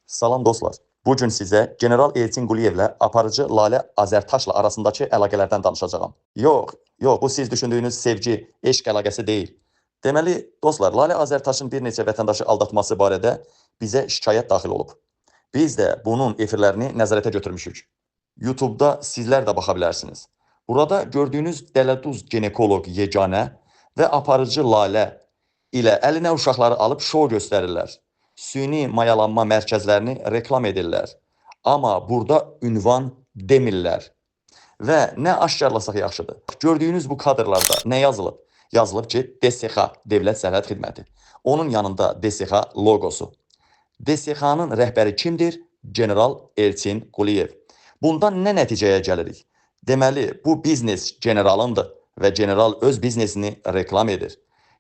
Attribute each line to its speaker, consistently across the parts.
Speaker 1: Salam dostlar. Bugün sizə General Elçin Quliyevlə aparıcı Lalə Azərtaşla arasındakı əlaqələrdən danışacağam. Yox, bu siz düşündüyünüz sevgi, eşq əlaqəsi deyil. Deməli, dostlar, Lalə Azərtaşın bir neçə vətəndaşı aldatması barədə bizə şikayət daxil olub. Biz də bunun efirlərini nəzarətə götürmüşük. YouTube'da sizlər də baxa bilərsiniz. Burada gördüyünüz dələduz ginekoloq Yeganə və aparıcı Lalə ilə əlinə uşaqları alıb şou göstərirlər. Süni mayalanma mərkəzlərini reklam edirlər. Amma burada ünvan demirlər. Və nə aşkarlasaq yaxşıdır. Gördüyünüz bu kadrlarda nə yazılıb? Yazılıb ki, DSX, Dövlət Sərhəd Xidməti. Onun yanında DSX logosu. DSX-nın rəhbəri kimdir? General Elçin Quliyev. Bundan nə nəticəyə gəlirik? Deməli, bu biznes generalındır və general öz biznesini reklam edir.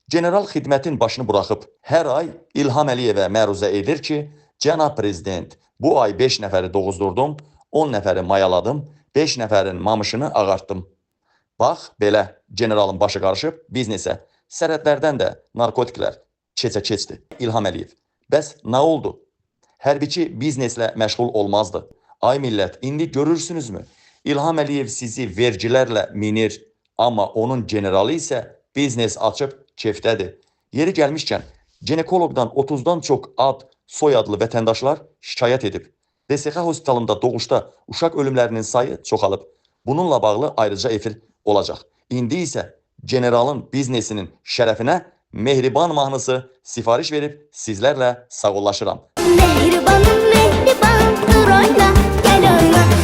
Speaker 1: General xidmətin başını buraxıb hər ay İlham Əliyevə məruzə edir ki, cənab prezident, bu ay 5 nəfəri doğuzdurdum, 10 nəfəri mayaladım, 5 nəfərin mamışını ağartdım. Bax, belə generalın başı qarışıb biznesə. Sərhədlərdən də narkotiklər keçə-keçdi. İlham Əliyev. Bəs nə oldu? Hərbiçi bizneslə məşğul olmazdı. Ay millət, indi görürsünüzmü? İlham Əliyev sizi vergilərlə minir, amma onun generalı isə biznes açıb kefdədir. Yeri gəlmişkən, ginekoloqdan 30-dan çox ad, soyadlı vətəndaşlar şikayət edib. DSX hospitalında doğuşda uşaq ölümlərinin sayı çoxalıb. Bununla bağlı ayrıca efir olacaq. İndi isə generalın biznesinin şərəfinə Mehriban mahnısı sifariş verib sizlərlə sağollaşıram.
Speaker 2: Mehribanım mehriban, dur oyna, gel oyna.